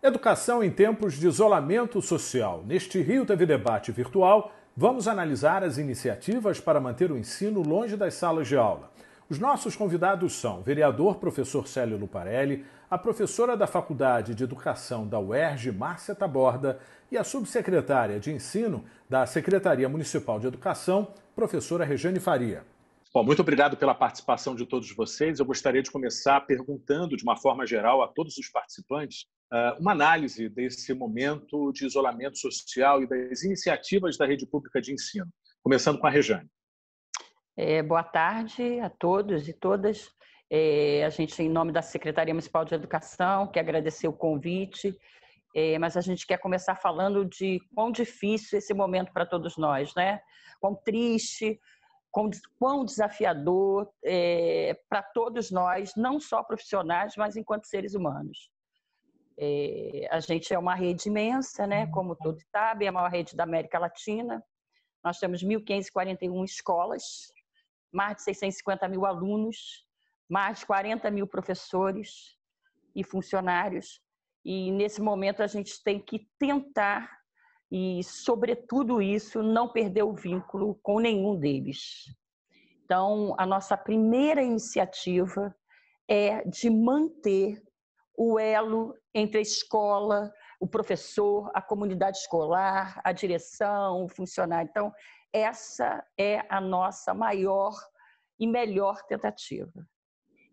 Educação em tempos de isolamento social. Neste Rio TV Debate virtual, vamos analisar as iniciativas para manter o ensino longe das salas de aula. Os nossos convidados são o vereador professor Célio Luparelli, a professora da Faculdade de Educação da UERJ, Márcia Taborda, e a subsecretária de Ensino da Secretaria Municipal de Educação, professora Regiane Faria. Bom, muito obrigado pela participação de todos vocês. Eu gostaria de começar perguntando, de uma forma geral, a todos os participantes, uma análise desse momento de isolamento social e das iniciativas da rede pública de ensino. Começando com a Regiane. Boa tarde a todos e todas. A gente, em nome da Secretaria Municipal de Educação, quer agradecer o convite, mas a gente quer começar falando de quão difícil esse momento para todos nós, né? Quão triste, quão desafiador para todos nós, não só profissionais, mas enquanto seres humanos. A gente é uma rede imensa, né? Como todos sabem, é a maior rede da América Latina. Nós temos 1.541 escolas, mais de 650 mil alunos, mais de 40 mil professores e funcionários. E, nesse momento, a gente tem que tentar, e, sobretudo isso, não perder o vínculo com nenhum deles. Então, a nossa primeira iniciativa é de manter o elo entre a escola, o professor, a comunidade escolar, a direção, o funcionário. Então, essa é a nossa maior e melhor tentativa.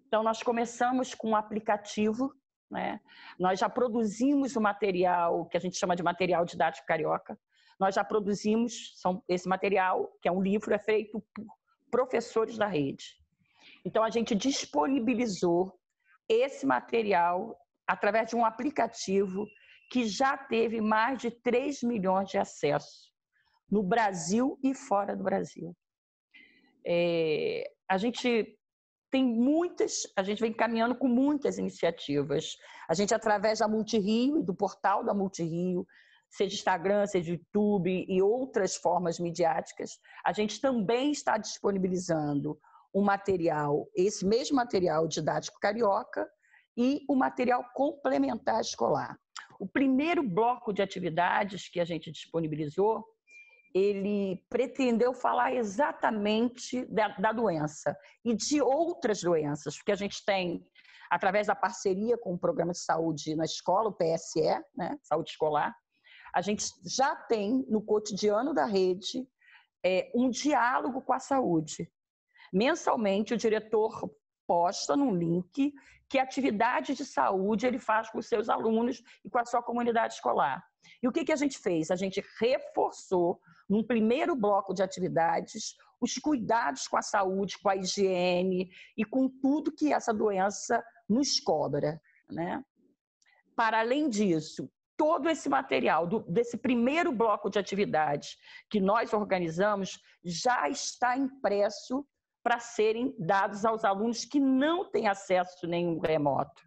Então, nós começamos com um aplicativo, né? Nós já produzimos o material que a gente chama de material didático carioca. Nós já produzimos esse material, que é um livro, é feito por professores da rede. Então, a gente disponibilizou esse material através de um aplicativo que já teve mais de 3 milhões de acessos no Brasil e fora do Brasil. A gente vem caminhando com muitas iniciativas. A gente, através da Multirio e do portal da Multirio, seja Instagram, seja YouTube e outras formas midiáticas, a gente também está disponibilizando um material, esse mesmo material didático carioca e o material complementar escolar. O primeiro bloco de atividades que a gente disponibilizou, ele pretendeu falar exatamente da doença e de outras doenças, porque a gente tem, através da parceria com o Programa de Saúde na Escola, o PSE, né, Saúde Escolar, a gente já tem no cotidiano da rede um diálogo com a saúde. Mensalmente, o diretor posta num link que atividades de saúde ele faz com os seus alunos e com a sua comunidade escolar. E o que a gente fez? A gente reforçou, num primeiro bloco de atividades, os cuidados com a saúde, com a higiene e com tudo que essa doença nos cobra, né? Para além disso, todo esse material desse primeiro bloco de atividades que nós organizamos já está impresso para serem dados aos alunos que não têm acesso nenhum remoto.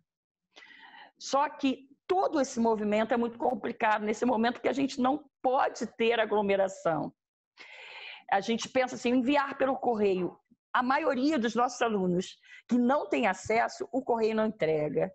Só que todo esse movimento é muito complicado nesse momento que a gente não pode ter aglomeração. A gente pensa assim, enviar pelo correio. A maioria dos nossos alunos que não tem acesso, o correio não entrega.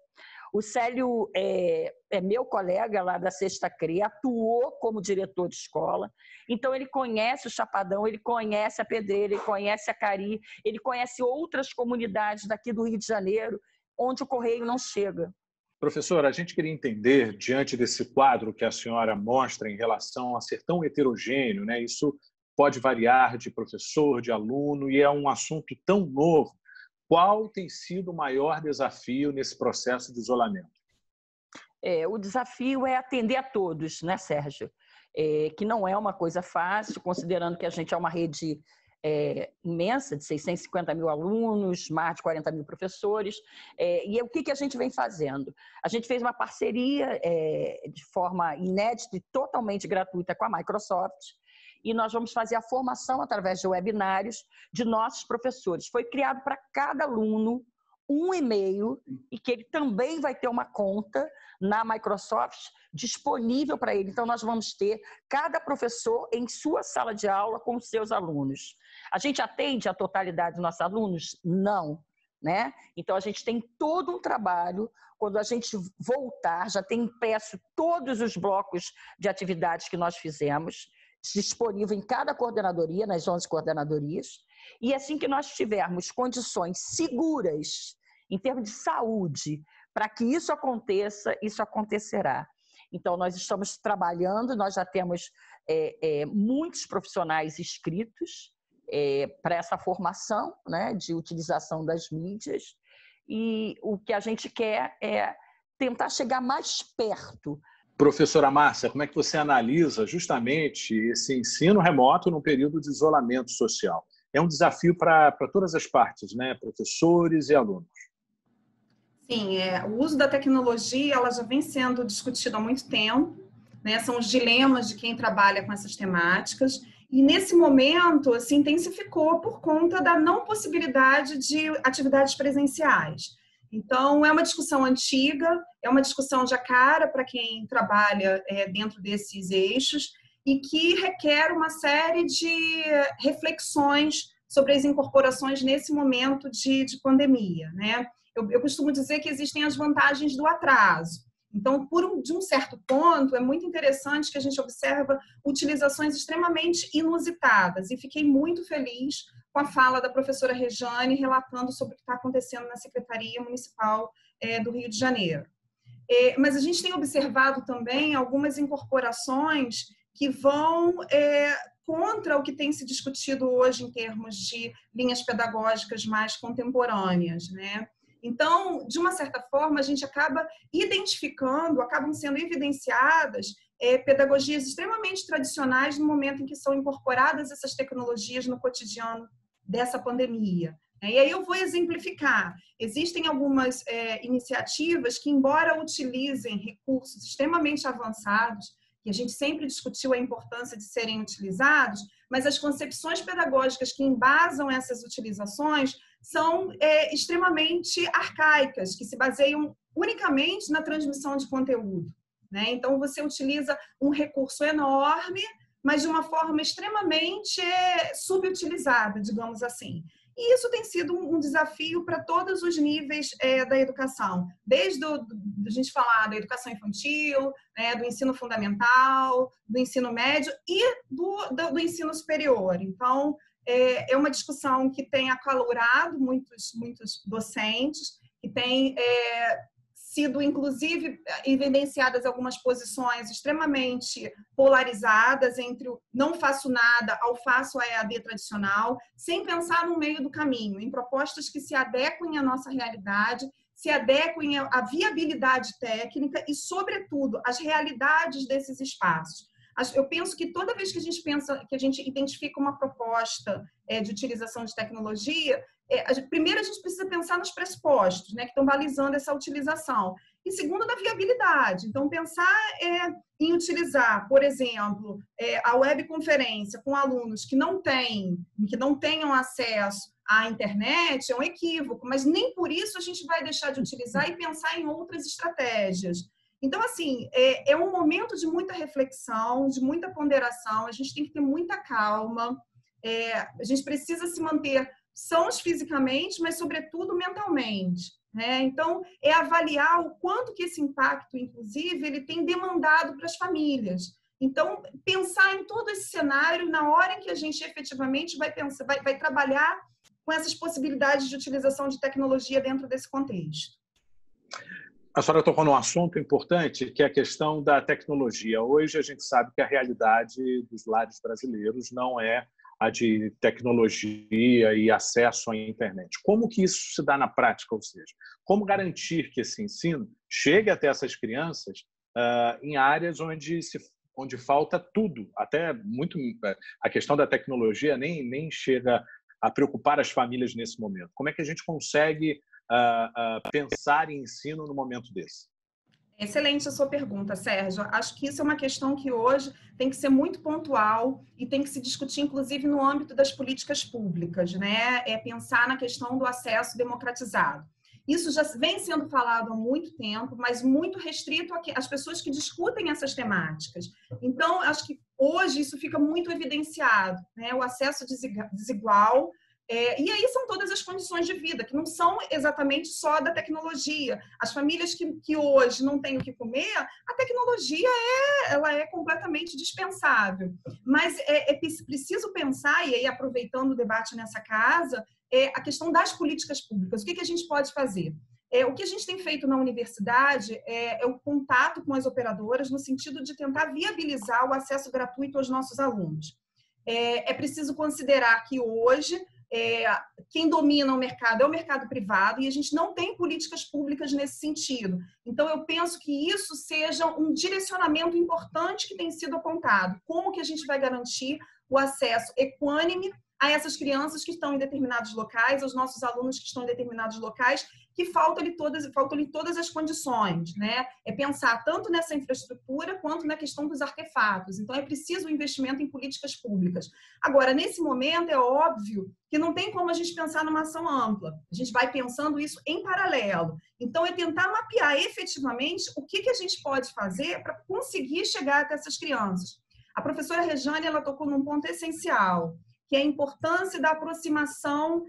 O Célio é meu colega lá da Sexta CRE, atuou como diretor de escola, então ele conhece o Chapadão, ele conhece a Pedreira, ele conhece a Cari, ele conhece outras comunidades daqui do Rio de Janeiro, onde o correio não chega. Professora, a gente queria entender, diante desse quadro que a senhora mostra em relação a ser tão heterogêneo, né? Isso pode variar de professor, de aluno, e é um assunto tão novo. Qual tem sido o maior desafio nesse processo de isolamento? O desafio é atender a todos, né, Sérgio? Que não é uma coisa fácil, considerando que a gente é uma rede imensa, de 650 mil alunos, mais de 40 mil professores. E o que a gente vem fazendo? A gente fez uma parceria de forma inédita e totalmente gratuita com a Microsoft, e nós vamos fazer a formação através de webinários de nossos professores. Foi criado para cada aluno um e-mail e que ele também vai ter uma conta na Microsoft disponível para ele. Então, nós vamos ter cada professor em sua sala de aula com os seus alunos. A gente atende a totalidade dos nossos alunos? Não. né? Então, a gente tem todo um trabalho. Quando a gente voltar, já tem impresso todos os blocos de atividades que nós fizemos, disponível em cada coordenadoria, nas 11 coordenadorias. E assim que nós tivermos condições seguras, em termos de saúde, para que isso aconteça, isso acontecerá. Então, nós estamos trabalhando, nós já temos muitos profissionais inscritos para essa formação, né, de utilização das mídias, e o que a gente quer é tentar chegar mais perto. Professora Márcia, como é que você analisa justamente esse ensino remoto num período de isolamento social? É um desafio para todas as partes, né? Professores e alunos. Sim, o uso da tecnologia ela já vem sendo discutido há muito tempo, né? São os dilemas de quem trabalha com essas temáticas. E, nesse momento, se intensificou por conta da não possibilidade de atividades presenciais. Então, é uma discussão antiga, é uma discussão já cara para quem trabalha dentro desses eixos e que requer uma série de reflexões sobre as incorporações nesse momento de pandemia, né? Eu costumo dizer que existem as vantagens do atraso. Então, de um certo ponto, é muito interessante que a gente observa utilizações extremamente inusitadas. E fiquei muito feliz com a fala da professora Rejane relatando sobre o que está acontecendo na Secretaria Municipal do Rio de Janeiro. Mas a gente tem observado também algumas incorporações que vão contra o que tem se discutido hoje em termos de linhas pedagógicas mais contemporâneas, né? Então, de uma certa forma, a gente acaba identificando, acabam sendo evidenciadas pedagogias extremamente tradicionais no momento em que são incorporadas essas tecnologias no cotidiano dessa pandemia. E aí eu vou exemplificar. Existem algumas iniciativas que, embora utilizem recursos extremamente avançados, que a gente sempre discutiu a importância de serem utilizados, mas as concepções pedagógicas que embasam essas utilizações são extremamente arcaicas, que se baseiam unicamente na transmissão de conteúdo, né? Então, você utiliza um recurso enorme, mas de uma forma extremamente subutilizada, digamos assim. E isso tem sido um desafio para todos os níveis da educação, desde a gente falar da educação infantil, né, do ensino fundamental, do ensino médio e do ensino superior. Então, é uma discussão que tem acalorado muitos docentes, que tem sido, inclusive, evidenciadas algumas posições extremamente polarizadas entre o não faço nada ao faço a EAD tradicional, sem pensar no meio do caminho, em propostas que se adequem à nossa realidade, se adequem à viabilidade técnica e, sobretudo, às realidades desses espaços. Eu penso que toda vez que a gente pensa, que a gente identifica uma proposta de utilização de tecnologia, primeiro a gente precisa pensar nos pressupostos, né, que estão balizando essa utilização. E segundo, na viabilidade. Então, pensar em utilizar, por exemplo, a webconferência com alunos que não tenham acesso à internet é um equívoco, mas nem por isso a gente vai deixar de utilizar e pensar em outras estratégias. Então, assim, é um momento de muita reflexão, de muita ponderação, a gente tem que ter muita calma, a gente precisa se manter sãos fisicamente, mas, sobretudo, mentalmente, né? Então, é avaliar o quanto que esse impacto, inclusive, ele tem demandado para as famílias. Então, pensar em todo esse cenário na hora em que a gente efetivamente vai trabalhar com essas possibilidades de utilização de tecnologia dentro desse contexto. A senhora tocou num assunto importante, que é a questão da tecnologia. Hoje a gente sabe que a realidade dos lares brasileiros não é a de tecnologia e acesso à internet. Como que isso se dá na prática? Ou seja, como garantir que esse ensino chegue até essas crianças em áreas onde falta tudo, até muito a questão da tecnologia nem chega a preocupar as famílias nesse momento. Como é que a gente consegue pensar em ensino no momento desse? Excelente a sua pergunta, Sérgio. Acho que isso é uma questão que hoje tem que ser muito pontual e tem que se discutir, inclusive, no âmbito das políticas públicas, né? Pensar na questão do acesso democratizado. Isso já vem sendo falado há muito tempo, mas muito restrito às pessoas que discutem essas temáticas. Então, acho que hoje isso fica muito evidenciado, né? O acesso desigual E aí são todas as condições de vida, que não são exatamente só da tecnologia. As famílias que hoje não têm o que comer, a tecnologia ela é completamente dispensável. Mas é preciso pensar, e aí aproveitando o debate nessa casa, a questão das políticas públicas. O que a gente pode fazer? O que a gente tem feito na universidade é o contato com as operadoras no sentido de tentar viabilizar o acesso gratuito aos nossos alunos. É preciso considerar que hoje quem domina o mercado é o mercado privado e a gente não tem políticas públicas nesse sentido. Então, eu penso que isso seja um direcionamento importante que tem sido apontado. Como que a gente vai garantir o acesso equânime a essas crianças que estão em determinados locais, aos nossos alunos que estão em determinados locais, que faltam-lhe todas as condições, né? É pensar tanto nessa infraestrutura quanto na questão dos artefatos. Então, é preciso um investimento em políticas públicas. Agora, nesse momento, é óbvio que não tem como a gente pensar numa ação ampla. A gente vai pensando isso em paralelo. Então, é tentar mapear efetivamente o que a gente pode fazer para conseguir chegar até essas crianças. A professora Rejane, ela tocou num ponto essencial, que é a importância da aproximação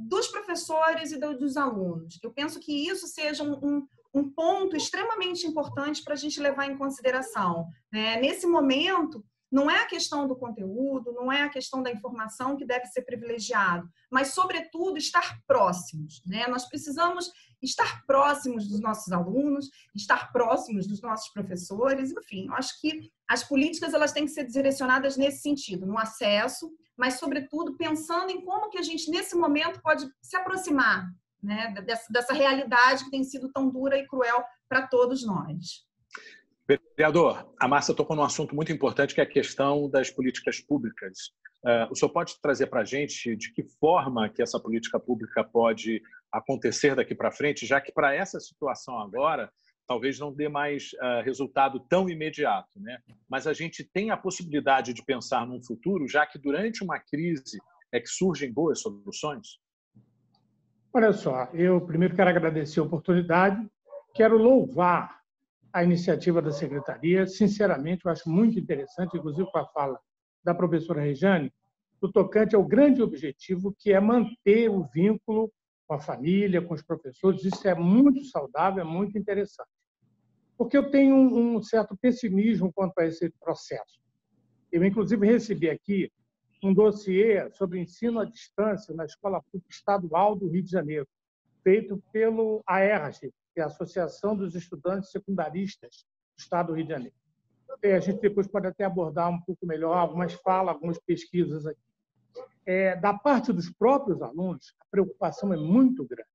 dos professores e dos alunos. Eu penso que isso seja um ponto extremamente importante para a gente levar em consideração. Nesse momento, não é a questão do conteúdo, não é a questão da informação que deve ser privilegiado, mas, sobretudo, estar próximos. Nós precisamos estar próximos dos nossos alunos, estar próximos dos nossos professores, enfim, eu acho que as políticas elas têm que ser direcionadas nesse sentido, no acesso, mas, sobretudo, pensando em como que a gente, nesse momento, pode se aproximar, dessa realidade que tem sido tão dura e cruel para todos nós. Vereador, a Márcia tocou num assunto muito importante, que é a questão das políticas públicas. O senhor pode trazer para a gente de que forma que essa política pública pode acontecer daqui para frente, já que para essa situação agora talvez não dê mais resultado tão imediato, né? Mas a gente tem a possibilidade de pensar num futuro, já que durante uma crise é que surgem boas soluções? Olha só, eu primeiro quero agradecer a oportunidade, quero louvar a iniciativa da Secretaria. Sinceramente, eu acho muito interessante, inclusive com a fala da professora Rejane, no tocante ao grande objetivo, que é manter o vínculo com a família, com os professores. Isso é muito saudável, é muito interessante. Porque eu tenho um certo pessimismo quanto a esse processo. Eu, inclusive, recebi aqui um dossiê sobre ensino à distância na Escola Pública Estadual do Rio de Janeiro, feito pelo AERJ, que é a Associação dos Estudantes Secundaristas do Estado do Rio de Janeiro. A gente depois pode até abordar um pouco melhor algumas falas, algumas pesquisas aqui. Da parte dos próprios alunos, a preocupação é muito grande.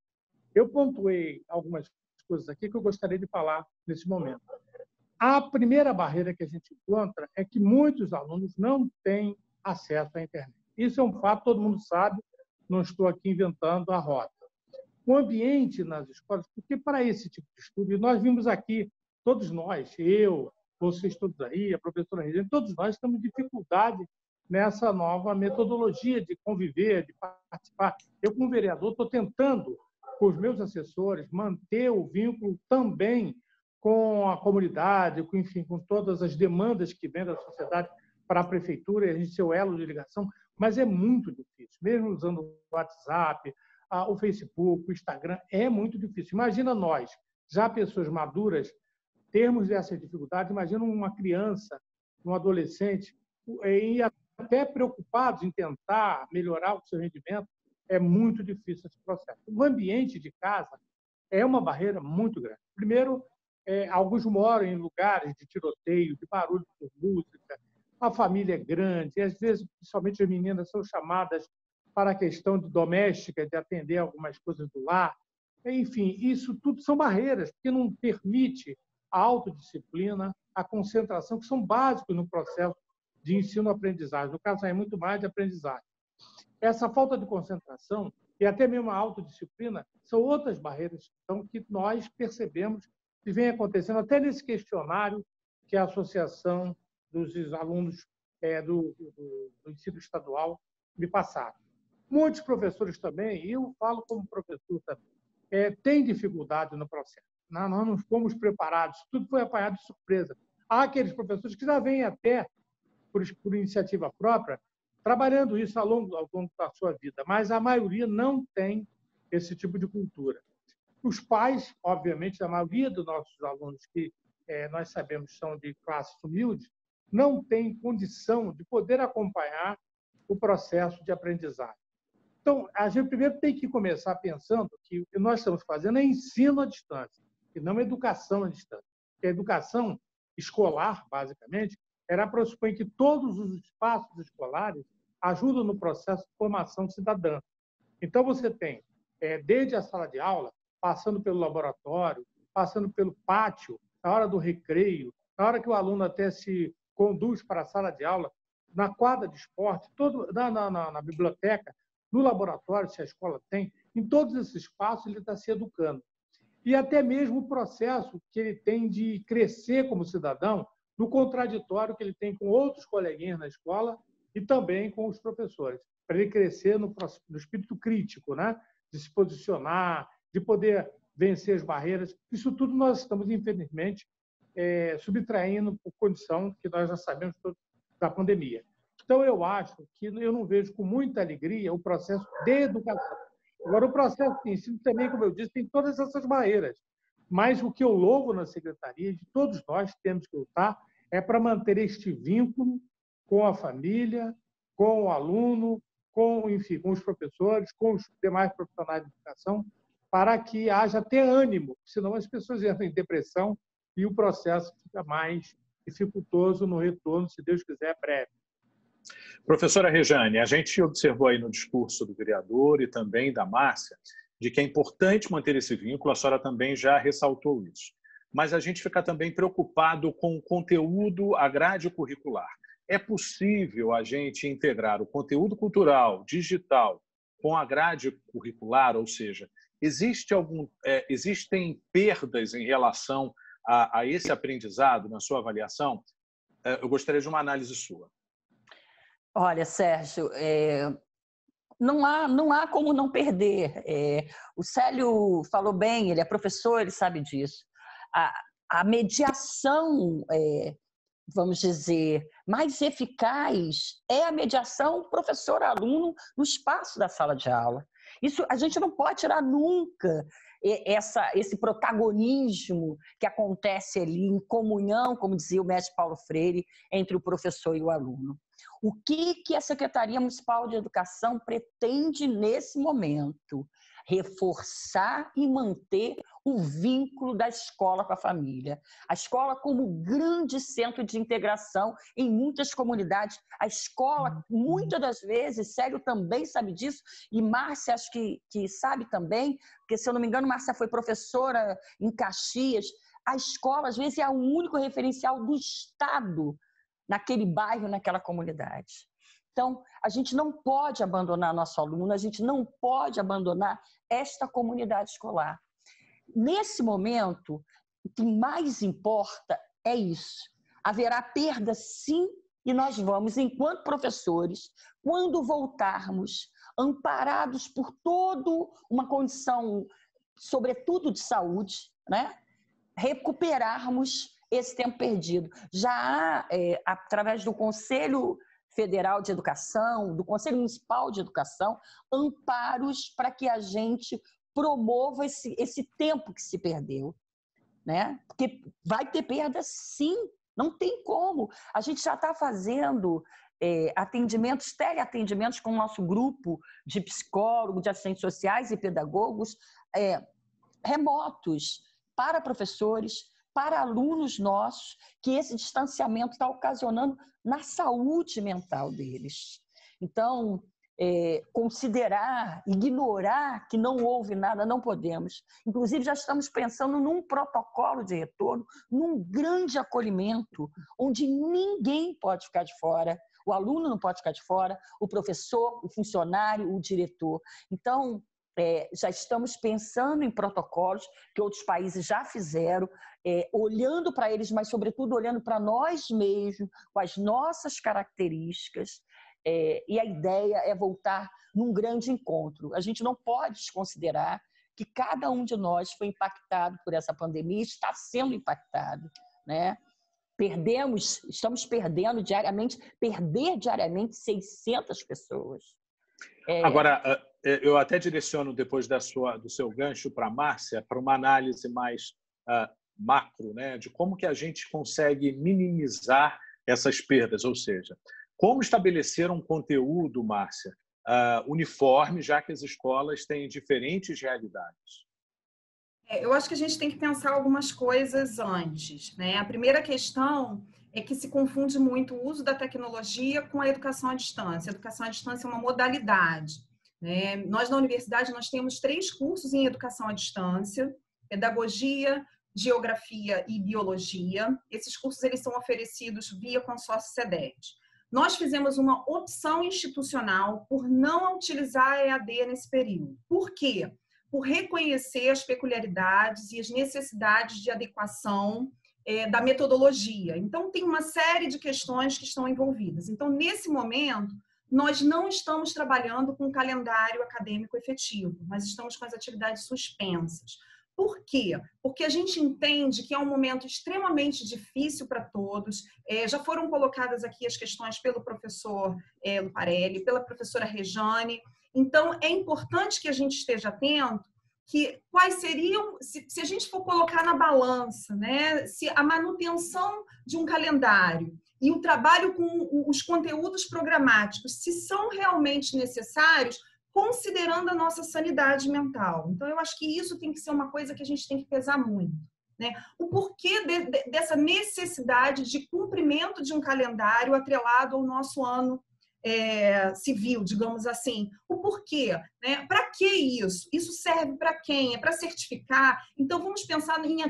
Eu pontuei algumas coisas aqui que eu gostaria de falar nesse momento. A primeira barreira que a gente encontra é que muitos alunos não têm acesso à internet. Isso é um fato, todo mundo sabe, não estou aqui inventando a roda. O ambiente nas escolas, porque para esse tipo de estudo, e nós vimos aqui, todos nós, eu, vocês todos aí, a professora Regina, todos nós temos dificuldade nessa nova metodologia de conviver, de participar. Eu, como vereador, estou tentando, com os meus assessores, manter o vínculo também com a comunidade, com todas as demandas que vêm da sociedade para a prefeitura, e a gente ser o elo de ligação, mas é muito difícil, mesmo usando o WhatsApp, o Facebook, o Instagram, é muito difícil. Imagina nós, já pessoas maduras, termos essa dificuldade. Imagina uma criança, um adolescente, e até preocupados em tentar melhorar o seu rendimento, é muito difícil esse processo. O ambiente de casa é uma barreira muito grande. Primeiro, alguns moram em lugares de tiroteio, de barulho por música, a família é grande, e às vezes, principalmente as meninas, são chamadas para a questão doméstica, de atender algumas coisas do lar. Enfim, isso tudo são barreiras, porque não permite a autodisciplina, a concentração, que são básicos no processo de ensino-aprendizagem. No caso, é muito mais de aprendizagem. Essa falta de concentração e até mesmo a autodisciplina são outras barreiras que nós percebemos que vem acontecendo até nesse questionário que a Associação dos Alunos do Ensino Estadual me passaram. Muitos professores também, e eu falo como professor também, têm dificuldade no processo. Nós não fomos preparados, tudo foi apanhado de surpresa. Há aqueles professores que já vêm até, por iniciativa própria, trabalhando isso ao longo da sua vida, mas a maioria não tem esse tipo de cultura. Os pais, obviamente, a maioria dos nossos alunos que nós sabemos são de classes humildes, não têm condição de poder acompanhar o processo de aprendizagem. Então, a gente primeiro tem que começar pensando que o que nós estamos fazendo é ensino à distância, e não educação à distância. Porque a educação escolar, basicamente, ela pressupõe que todos os espaços escolares ajudam no processo de formação cidadã. Então, você tem, desde a sala de aula, passando pelo laboratório, passando pelo pátio, na hora do recreio, na hora que o aluno até se conduz para a sala de aula, na quadra de esporte, na biblioteca, no laboratório, se a escola tem, em todos esses espaços ele está se educando. E até mesmo o processo que ele tem de crescer como cidadão, no contraditório que ele tem com outros coleguinhas na escola e também com os professores, para ele crescer no espírito crítico, né? De se posicionar, de poder vencer as barreiras. Isso tudo nós estamos, infelizmente, subtraindo por condição que nós já sabemos da pandemia. Então, eu acho que eu não vejo com muita alegria o processo de educação. Agora, o processo de ensino também, como eu disse, tem todas essas barreiras. Mas o que eu louvo na secretaria, de todos nós temos que lutar, é para manter este vínculo com a família, com o aluno, enfim, com os professores, com os demais profissionais de educação, para que haja até ânimo, senão as pessoas entram em depressão e o processo fica mais dificultoso no retorno, se Deus quiser, breve. Professora Rejane, a gente observou aí no discurso do vereador e também da Márcia de que é importante manter esse vínculo, a senhora também já ressaltou isso. Mas a gente fica também preocupado com o conteúdo, a grade curricular. É possível a gente integrar o conteúdo cultural, digital, com a grade curricular? Ou seja, existem perdas em relação a esse aprendizado, na sua avaliação? Eu gostaria de uma análise sua. Olha, Sérgio, não há como não perder. O Célio falou bem, ele é professor, ele sabe disso. A mediação, vamos dizer, mais eficaz é a mediação professor-aluno no espaço da sala de aula. Isso a gente não pode tirar nunca esse protagonismo que acontece ali em comunhão, como dizia o mestre Paulo Freire, entre o professor e o aluno. O que a Secretaria Municipal de Educação pretende nesse momento? Reforçar e manter o vínculo da escola com a família. A escola como grande centro de integração em muitas comunidades. A escola, muitas das vezes, Célio também sabe disso, e Márcia acho que sabe também, porque, se eu não me engano, Márcia foi professora em Caxias. A escola, às vezes, é o único referencial do Estado naquele bairro, naquela comunidade. Então, a gente não pode abandonar nosso aluno, a gente não pode abandonar esta comunidade escolar. Nesse momento, o que mais importa é isso. Haverá perda, sim, e nós vamos, enquanto professores, quando voltarmos, amparados por toda uma condição, sobretudo de saúde, né? Recuperarmos esse tempo perdido. Já há, através do Conselho Federal de Educação, do Conselho Municipal de Educação, amparos para que a gente promova esse tempo que se perdeu, né? Porque vai ter perda, sim, não tem como. A gente já está fazendo teleatendimentos com o nosso grupo de psicólogos, de assistentes sociais e pedagogos remotos para professores, para alunos nossos, que esse distanciamento está ocasionando na saúde mental deles. Então, considerar, ignorar que não houve nada, não podemos. Inclusive, já estamos pensando num protocolo de retorno, num grande acolhimento, onde ninguém pode ficar de fora, o aluno não pode ficar de fora, o professor, o funcionário, o diretor. Então, já estamos pensando em protocolos que outros países já fizeram, olhando para eles, mas, sobretudo, olhando para nós mesmos, com as nossas características, e a ideia é voltar num grande encontro. A gente não pode desconsiderar que cada um de nós foi impactado por essa pandemia, está sendo impactado, né? Estamos perdendo diariamente, perder diariamente 600 pessoas. Agora, eu até direciono depois do seu gancho para a Márcia, para uma análise mais macro, né, de como que a gente consegue minimizar essas perdas, ou seja, como estabelecer um conteúdo, Márcia, uniforme, já que as escolas têm diferentes realidades. Eu acho que a gente tem que pensar algumas coisas antes, né? A primeira questão é que se confunde muito o uso da tecnologia com a educação à distância. A educação à distância é uma modalidade, né? Nós, na universidade, nós temos 3 cursos em educação à distância: pedagogia, geografia e biologia. Esses cursos eles são oferecidos via consórcio SEDET. Nós fizemos uma opção institucional por não utilizar a EAD nesse período. Por quê? Por reconhecer as peculiaridades e as necessidades de adequação da metodologia. Então, tem uma série de questões que estão envolvidas. Então, nesse momento, nós não estamos trabalhando com um calendário acadêmico efetivo, mas estamos com as atividades suspensas. Por quê? Porque a gente entende que é um momento extremamente difícil para todos. Já foram colocadas aqui as questões pelo professor Luparelli, pela professora Rejane. Então, é importante que a gente esteja atento que quais seriam, se a gente for colocar na balança, né, se a manutenção de um calendário e o trabalho com os conteúdos programáticos, se são realmente necessários, considerando a nossa sanidade mental. Então, eu acho que isso tem que ser uma coisa que a gente tem que pesar muito, né? O porquê dessa necessidade de cumprimento de um calendário atrelado ao nosso ano civil, digamos assim. O porquê, né? Para que isso? Isso serve para quem? É para certificar? Então, vamos pensar em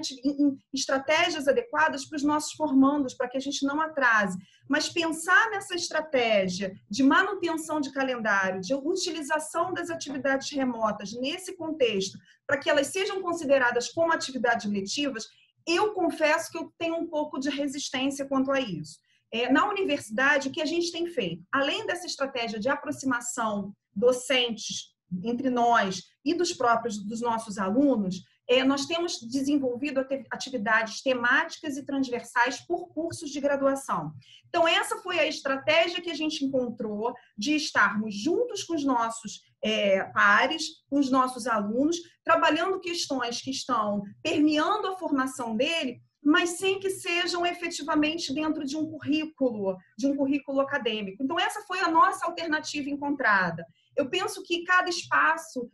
estratégias adequadas para os nossos formandos, para que a gente não atrase. Mas pensar nessa estratégia de manutenção de calendário, de utilização das atividades remotas nesse contexto, para que elas sejam consideradas como atividades letivas, eu confesso que eu tenho um pouco de resistência quanto a isso. Na universidade, o que a gente tem feito? Além dessa estratégia de aproximação docentes entre nós e dos nossos alunos, nós temos desenvolvido atividades temáticas e transversais por cursos de graduação. Então, essa foi a estratégia que a gente encontrou de estarmos juntos com os nossos pares, com os nossos alunos, trabalhando questões que estão permeando a formação dele, mas sem que sejam efetivamente dentro de um currículo acadêmico. Então, essa foi a nossa alternativa encontrada. Eu penso que cada espaço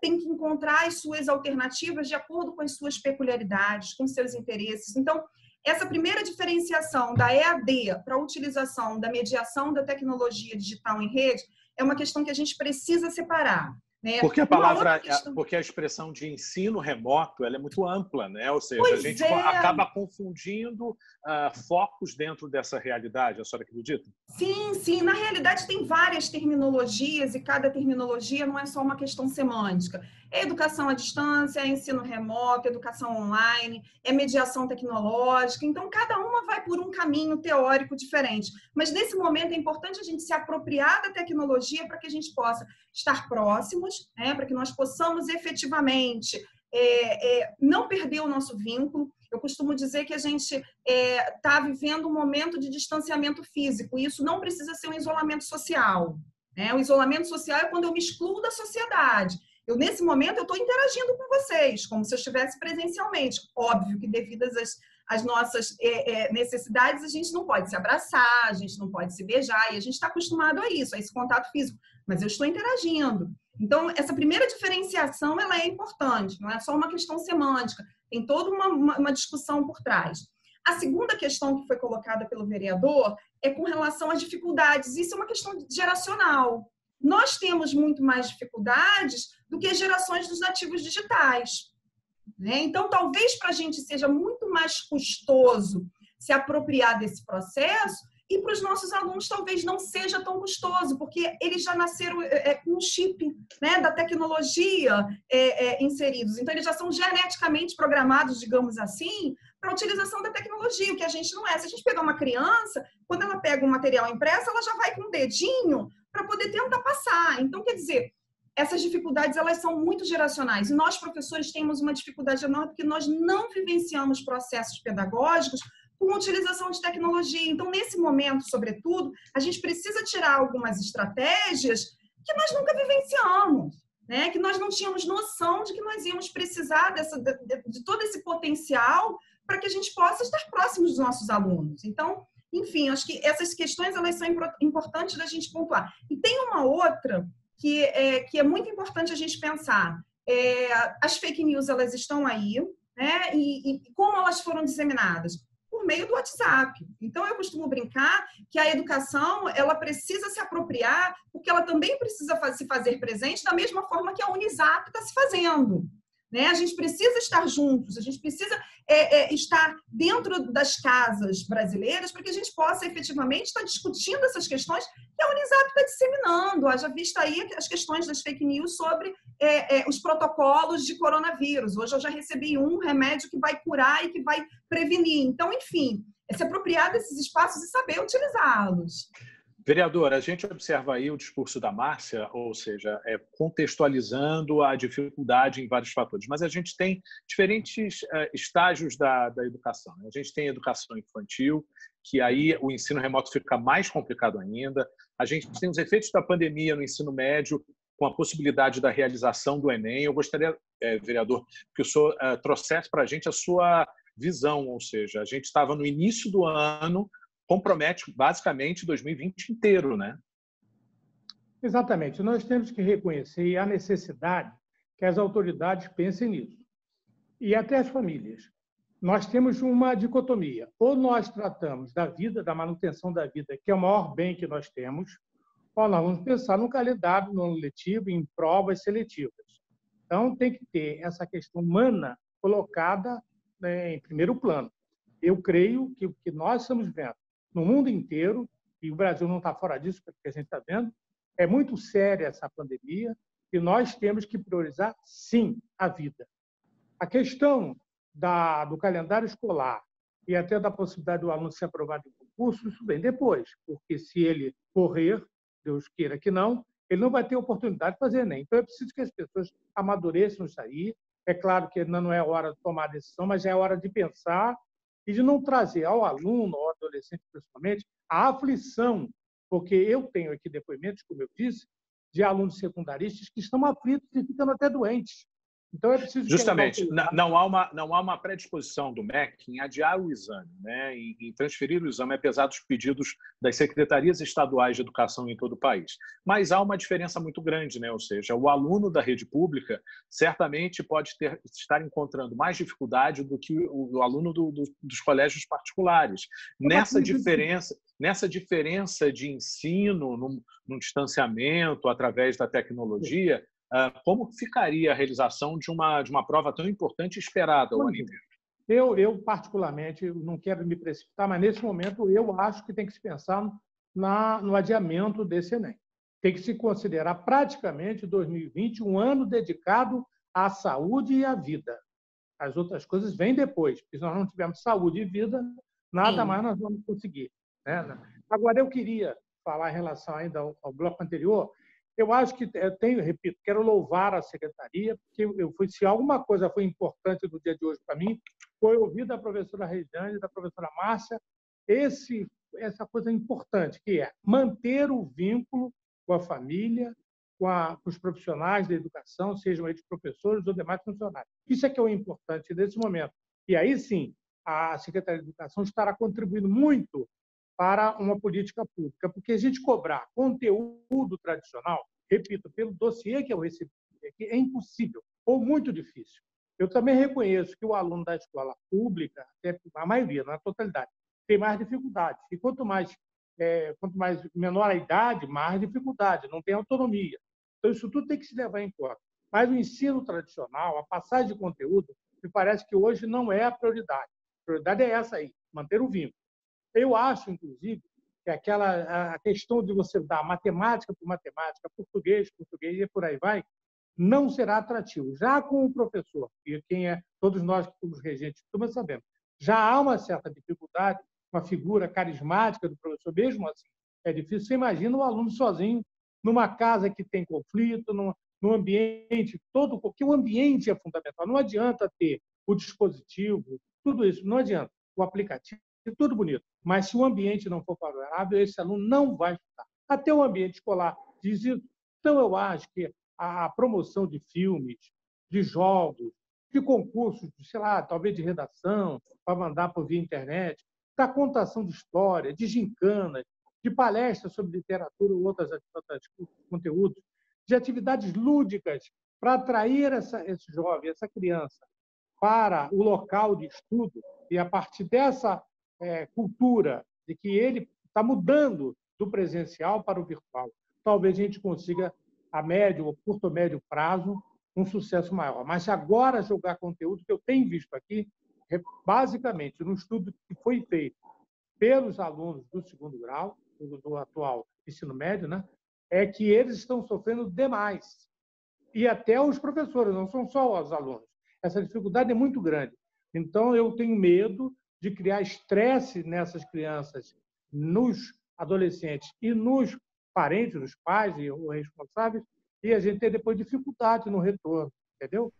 tem que encontrar as suas alternativas de acordo com as suas peculiaridades, com seus interesses. Então, essa primeira diferenciação da EAD para a utilização da mediação da tecnologia digital em rede é uma questão que a gente precisa separar. Porque porque a expressão de ensino remoto ela é muito ampla, né? Ou seja, a gente acaba confundindo focos dentro dessa realidade, a senhora acredita? Sim, sim. Na realidade, tem várias terminologias e cada terminologia não é só uma questão semântica. É educação à distância, é ensino remoto, é educação online, é mediação tecnológica. Então, cada uma vai por um caminho teórico diferente. Mas, nesse momento, é importante a gente se apropriar da tecnologia para que a gente possa estar próximos, né, para que nós possamos efetivamente não perder o nosso vínculo. Eu costumo dizer que a gente está vivendo um momento de distanciamento físico, e isso não precisa ser um isolamento social, né? O isolamento social é quando eu me excluo da sociedade. Nesse momento, eu estou interagindo com vocês, como se eu estivesse presencialmente. Óbvio que, devido às nossas necessidades, a gente não pode se abraçar, a gente não pode se beijar, e a gente está acostumado a isso, a esse contato físico. Mas eu estou interagindo. Então, essa primeira diferenciação ela é importante, não é só uma questão semântica, tem toda uma discussão por trás. A segunda questão que foi colocada pelo vereador é com relação às dificuldades. Isso é uma questão geracional. Nós temos muito mais dificuldades do que as gerações dos nativos digitais, né? Então, talvez para a gente seja muito mais custoso se apropriar desse processo, e para os nossos alunos talvez não seja tão custoso, porque eles já nasceram com um chip, né, da tecnologia inseridos. Então, eles já são geneticamente programados, digamos assim, para a utilização da tecnologia, o que a gente não é. Se a gente pegar uma criança, quando ela pega um material impresso, ela já vai com o dedinho para poder tentar passar. Então, quer dizer, essas dificuldades elas são muito geracionais. E nós, professores, temos uma dificuldade enorme porque nós não vivenciamos processos pedagógicos com a utilização de tecnologia. Então, nesse momento, sobretudo, a gente precisa tirar algumas estratégias que nós nunca vivenciamos, né? Que nós não tínhamos noção de que nós íamos precisar de todo esse potencial para que a gente possa estar próximos dos nossos alunos. Então, enfim, acho que essas questões elas são importantes da gente pontuar. E tem uma outra que é muito importante a gente pensar. As fake news elas estão aí, né? E como elas foram disseminadas? Por meio do WhatsApp. Então, eu costumo brincar que a educação ela precisa se apropriar, porque ela também precisa se fazer presente da mesma forma que a Unisap está se fazendo. Né? A gente precisa estar juntos, a gente precisa estar dentro das casas brasileiras para que a gente possa efetivamente estar discutindo essas questões que a Unisap está disseminando. Haja vista aí as questões das fake news sobre os protocolos de coronavírus. Hoje eu já recebi um remédio que vai curar e que vai prevenir. Então, enfim, se apropriar desses espaços e saber utilizá-los. Vereador, a gente observa aí o discurso da Márcia, ou seja, contextualizando a dificuldade em vários fatores, mas a gente tem diferentes estágios da educação. A gente tem a educação infantil, que aí o ensino remoto fica mais complicado ainda. A gente tem os efeitos da pandemia no ensino médio, com a possibilidade da realização do Enem. Eu gostaria, vereador, que o senhor trouxesse para a gente a sua visão, ou seja, a gente estava no início do ano, compromete basicamente 2020 inteiro, né? Exatamente. Nós temos que reconhecer a necessidade que as autoridades pensem nisso. E até as famílias. Nós temos uma dicotomia. Ou nós tratamos da vida, da manutenção da vida, que é o maior bem que nós temos, ou nós vamos pensar no calendário, no ano letivo, em provas seletivas. Então, tem que ter essa questão humana colocada, né, em primeiro plano. Eu creio que o que nós estamos vendo no mundo inteiro, e o Brasil não está fora disso, porque a gente está vendo, é muito séria essa pandemia e nós temos que priorizar, sim, a vida. A questão do calendário escolar e até da possibilidade do aluno ser aprovado em concurso, isso vem depois, porque se ele correr, Deus queira que não, ele não vai ter oportunidade de fazer Enem. Então, é preciso que as pessoas amadureçam isso aí. É claro que ainda não é hora de tomar decisão, mas já é hora de pensar e de não trazer ao aluno, ao adolescente principalmente, a aflição, porque eu tenho aqui depoimentos, como eu disse, de alunos secundaristas que estão aflitos e ficando até doentes. Então, é preciso... Justamente, não há uma predisposição do MEC em adiar o exame, né? em transferir o exame, apesar dos pedidos das secretarias estaduais de educação em todo o país. Mas há uma diferença muito grande, né? Ou seja, o aluno da rede pública certamente pode estar encontrando mais dificuldade do que o aluno dos colégios particulares. Nessa diferença de ensino, num distanciamento através da tecnologia, como ficaria a realização de uma prova tão importante e esperada o ano inteiro? Eu, particularmente, não quero me precipitar, mas nesse momento eu acho que tem que se pensar no adiamento desse Enem. Tem que se considerar praticamente 2020 um ano dedicado à saúde e à vida. As outras coisas vêm depois, porque se nós não tivermos saúde e vida, nada mais nós vamos conseguir. Né? Agora, eu queria falar em relação ainda ao bloco anterior. Eu acho que, repito, quero louvar a secretaria, porque se alguma coisa foi importante no dia de hoje para mim, foi ouvir da professora Regiane e da professora Márcia essa coisa importante, que é manter o vínculo com a família, com os profissionais da educação, sejam eles professores ou demais funcionários. Isso é que é o importante nesse momento. E aí, sim, a Secretaria de Educação estará contribuindo muito para uma política pública, porque a gente cobrar conteúdo tradicional, repito, pelo dossiê que eu recebi aqui, é impossível ou muito difícil. Eu também reconheço que o aluno da escola pública, até a maioria, na totalidade, tem mais dificuldade. E quanto mais menor a idade, mais dificuldade, não tem autonomia. Então, isso tudo tem que se levar em conta. Mas o ensino tradicional, a passagem de conteúdo, me parece que hoje não é a prioridade. A prioridade é essa aí, manter o vínculo. Eu acho, inclusive, que a questão de você dar matemática por matemática, português, e por aí vai, não será atrativo. Já com o professor, e todos nós que somos regentes, estamos sabendo, já há uma certa dificuldade, uma figura carismática do professor, mesmo assim, é difícil. Você imagina o aluno sozinho, numa casa que tem conflito, num ambiente todo, porque o ambiente é fundamental. Não adianta ter o dispositivo, tudo isso, não adianta. O aplicativo tudo bonito. Mas se o ambiente não for favorável, esse aluno não vai estudar. Até o ambiente escolar diz isso. Então, eu acho que a promoção de filmes, de jogos, de concursos, sei lá, talvez de redação, para mandar por via internet, da contação de história, de gincanas, de palestras sobre literatura ou outros conteúdos, de atividades lúdicas para atrair esse jovem, essa criança, para o local de estudo e, a partir dessa cultura de que ele está mudando do presencial para o virtual, talvez a gente consiga, a médio ou curto ou médio prazo, um sucesso maior. Mas agora jogar conteúdo que eu tenho visto aqui, basicamente, no estudo que foi feito pelos alunos do segundo grau, do atual ensino médio, né, é que eles estão sofrendo demais. E até os professores, não são só os alunos. Essa dificuldade é muito grande. Então, eu tenho medo de criar estresse nessas crianças, nos adolescentes e nos parentes, nos pais e os responsáveis, e a gente ter depois dificuldade no retorno, entendeu?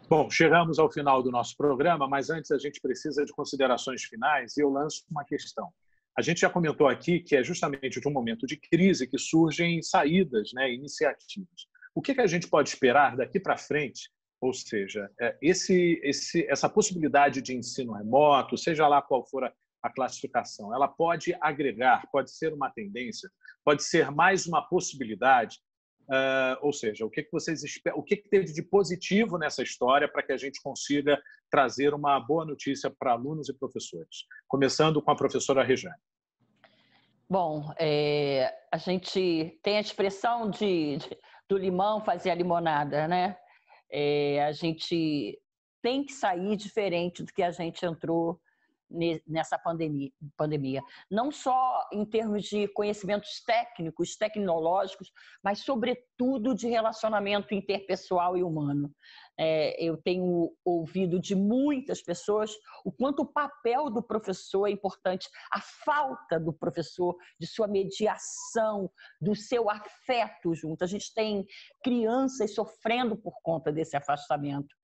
Bom, chegamos ao final do nosso programa, mas antes a gente precisa de considerações finais e eu lanço uma questão. A gente já comentou aqui que é justamente de um momento de crise que surgem saídas, né, iniciativas. O que a gente pode esperar daqui para frente? Ou seja, essa possibilidade de ensino remoto, seja lá qual for a classificação, ela pode agregar, pode ser uma tendência, pode ser mais uma possibilidade. Ou seja, o que vocês esperam, o que teve de positivo nessa história para que a gente consiga trazer uma boa notícia para alunos e professores? Começando com a professora Rejane. Bom, a gente tem a expressão do limão fazer a limonada, né? A gente tem que sair diferente do que a gente entrou nessa pandemia. Não só em termos de conhecimentos técnicos, tecnológicos, mas, sobretudo, de relacionamento interpessoal e humano. Eu tenho ouvido de muitas pessoas o quanto o papel do professor é importante, a falta do professor, de sua mediação, do seu afeto junto. A gente tem crianças sofrendo por conta desse afastamento.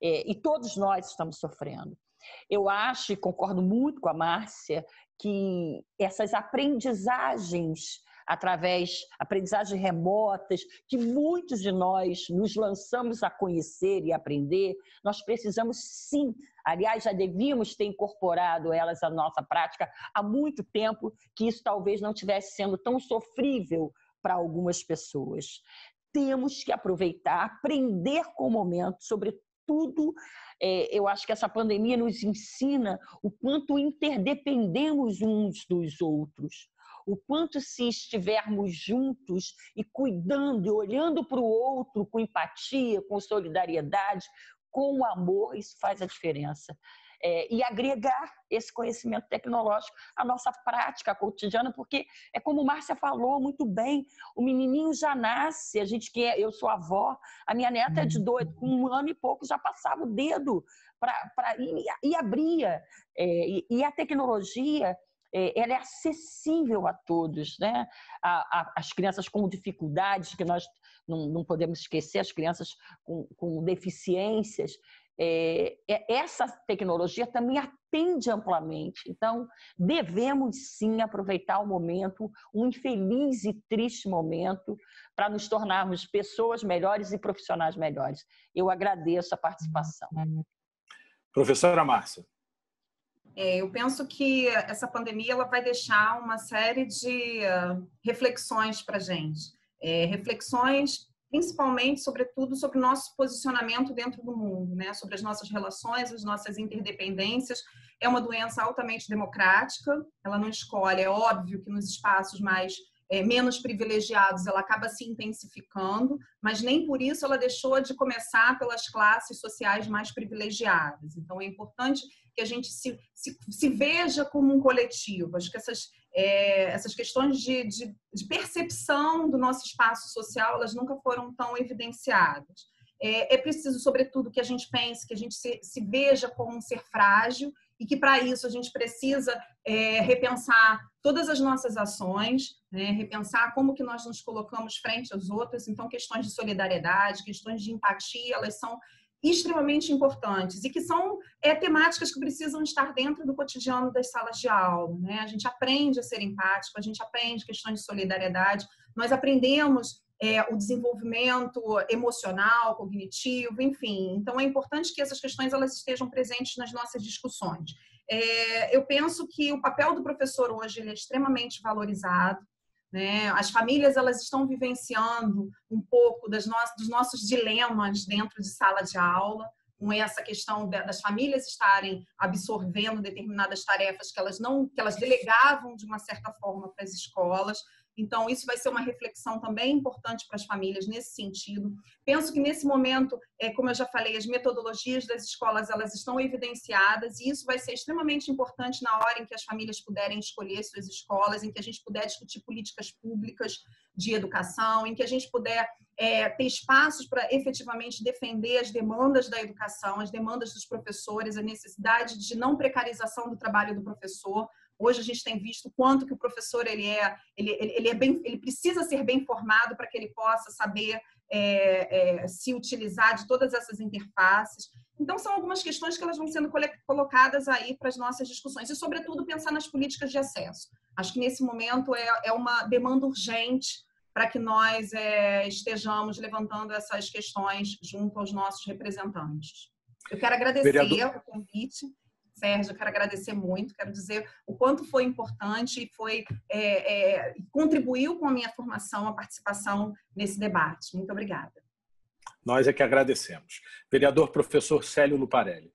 E todos nós estamos sofrendo. Eu acho, e concordo muito com a Márcia, que essas aprendizagens aprendizagens remotas, que muitos de nós nos lançamos a conhecer e aprender, nós precisamos sim, aliás, já devíamos ter incorporado elas à nossa prática há muito tempo, que isso talvez não estivesse sendo tão sofrível para algumas pessoas. Temos que aproveitar, aprender com o momento, sobretudo, eu acho que essa pandemia nos ensina o quanto interdependemos uns dos outros, o quanto, se estivermos juntos e cuidando e olhando para o outro com empatia, com solidariedade, com amor, isso faz a diferença. E agregar esse conhecimento tecnológico à nossa prática cotidiana, porque é como Márcia falou muito bem, o menininho já nasce, eu sou avó, a minha neta é de 2, com 1 ano e pouco já passava o dedo e abria. E a tecnologia, ela é acessível a todos, né? As crianças com dificuldades, que nós não podemos esquecer, as crianças com deficiências, essa tecnologia também atende amplamente. Então, devemos sim aproveitar o momento, um infeliz e triste momento, para nos tornarmos pessoas melhores e profissionais melhores. Eu agradeço a participação. Professora Márcia. Eu penso que essa pandemia ela vai deixar uma série de reflexões para a gente. Reflexões, principalmente, sobretudo, sobre o nosso posicionamento dentro do mundo, né? Sobre as nossas relações, as nossas interdependências. É uma doença altamente democrática, ela não escolhe. É óbvio que nos espaços menos privilegiados ela acaba se intensificando, mas nem por isso ela deixou de começar pelas classes sociais mais privilegiadas. Então, é importante que a gente se veja como um coletivo. Acho que essas questões de percepção do nosso espaço social, elas nunca foram tão evidenciadas. É preciso, sobretudo, que a gente pense, que a gente se veja como um ser frágil e que, para isso, a gente precisa repensar todas as nossas ações, né? Repensar como que nós nos colocamos frente aos outros. Então, questões de solidariedade, questões de empatia, elas são extremamente importantes e que são temáticas que precisam estar dentro do cotidiano das salas de aula, né? A gente aprende a ser empático, a gente aprende questões de solidariedade, nós aprendemos o desenvolvimento emocional, cognitivo, enfim. Então, é importante que essas questões elas estejam presentes nas nossas discussões. Eu penso que o papel do professor hoje ele é extremamente valorizado, né? As famílias elas estão vivenciando um pouco dos nossos dilemas dentro de sala de aula, com essa questão das famílias estarem absorvendo determinadas tarefas que elas delegavam de uma certa forma para as escolas. Então, isso vai ser uma reflexão também importante para as famílias nesse sentido. Penso que, nesse momento, como eu já falei, as metodologias das escolas elas estão evidenciadas e isso vai ser extremamente importante na hora em que as famílias puderem escolher suas escolas, em que a gente puder discutir políticas públicas de educação, em que a gente puder ter espaços para efetivamente defender as demandas da educação, as demandas dos professores, a necessidade de não precarização do trabalho do professor. Hoje a gente tem visto quanto que o professor ele precisa ser bem formado para que ele possa saber se utilizar de todas essas interfaces. Então, são algumas questões que elas vão sendo colocadas aí para as nossas discussões e, sobretudo, pensar nas políticas de acesso. Acho que, nesse momento, é uma demanda urgente para que nós estejamos levantando essas questões junto aos nossos representantes. Eu quero agradecer o convite. Sérgio, eu quero agradecer muito, quero dizer o quanto foi importante e contribuiu com a minha formação, a participação nesse debate. Muito obrigada. Nós é que agradecemos. Vereador professor Célio Luparelli.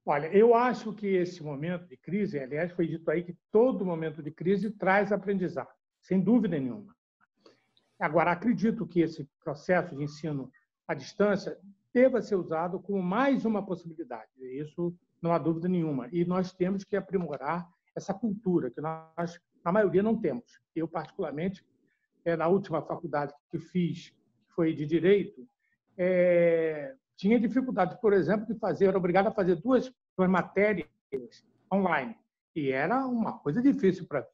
Olha, eu acho que esse momento de crise, aliás, foi dito aí que todo momento de crise traz aprendizado, sem dúvida nenhuma. Agora, acredito que esse processo de ensino à distância deva ser usado como mais uma possibilidade. Isso não há dúvida nenhuma. E nós temos que aprimorar essa cultura, que nós, na maioria, não temos. Eu, particularmente, na última faculdade que fiz, que foi de Direito, tinha dificuldade, por exemplo, era obrigado a fazer duas matérias online. E era uma coisa difícil para mim.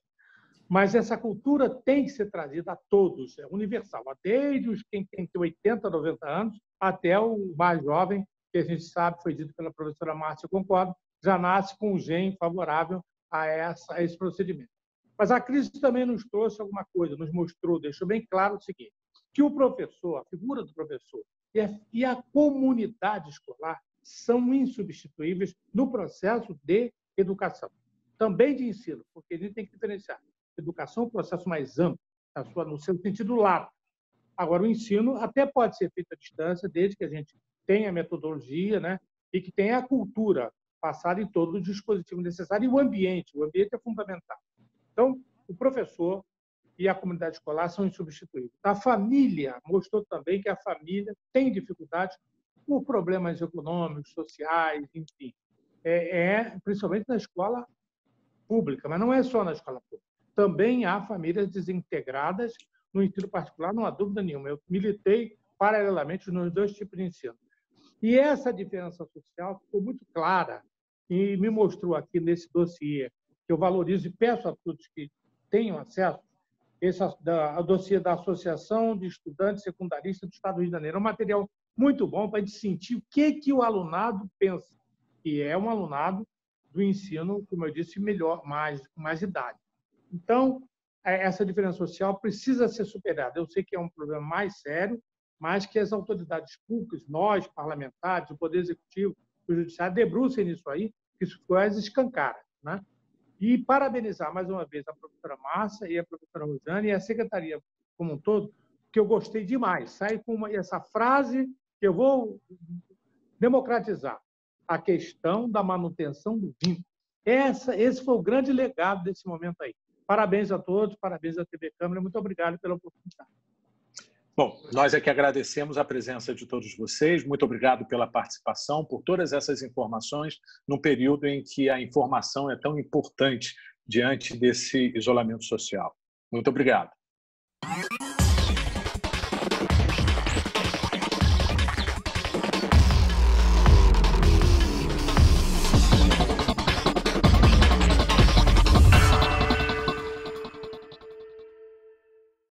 Mas essa cultura tem que ser trazida a todos, é universal, desde quem tem 80, 90 anos, até o mais jovem, que a gente sabe, foi dito pela professora Márcia, eu concordo, já nasce com um gene favorável a esse procedimento. Mas a crise também nos trouxe alguma coisa, nos mostrou, deixou bem claro o seguinte, que o professor, a figura do professor e a comunidade escolar são insubstituíveis no processo de educação, também de ensino, porque a gente tem que diferenciar. Educação é um processo mais amplo, no seu sentido largo. Agora, o ensino até pode ser feito à distância, desde que a gente tenha a metodologia, né, e que tenha a cultura passada em todo o dispositivo necessário e o ambiente é fundamental. Então, o professor e a comunidade escolar são insubstituíveis. A família mostrou também que a família tem dificuldades por problemas econômicos, sociais, enfim. Principalmente na escola pública, mas não é só na escola pública. Também há famílias desintegradas no ensino particular, não há dúvida nenhuma. Eu militei paralelamente nos dois tipos de ensino. E essa diferença social ficou muito clara e me mostrou aqui nesse dossiê, que eu valorizo e peço a todos que tenham acesso, a dossiê da Associação de Estudantes Secundaristas do Estado do Rio de Janeiro. É um material muito bom para a gente sentir o que o alunado pensa. E é um alunado do ensino, como eu disse, melhor, com mais idade. Então, essa diferença social precisa ser superada. Eu sei que é um problema mais sério, mas que as autoridades públicas, nós, parlamentares, o Poder Executivo, o Judiciário, debrucem nisso aí, que isso quase escancara, né? E parabenizar mais uma vez a professora Márcia e a professora Rosane e a secretaria como um todo, que eu gostei demais. Sai com essa frase que eu vou democratizar: a questão da manutenção do vínculo. Esse foi o grande legado desse momento aí. Parabéns a todos, parabéns à TV Câmara, muito obrigado pela oportunidade. Bom, nós é que agradecemos a presença de todos vocês, muito obrigado pela participação, por todas essas informações, num período em que a informação é tão importante diante desse isolamento social. Muito obrigado.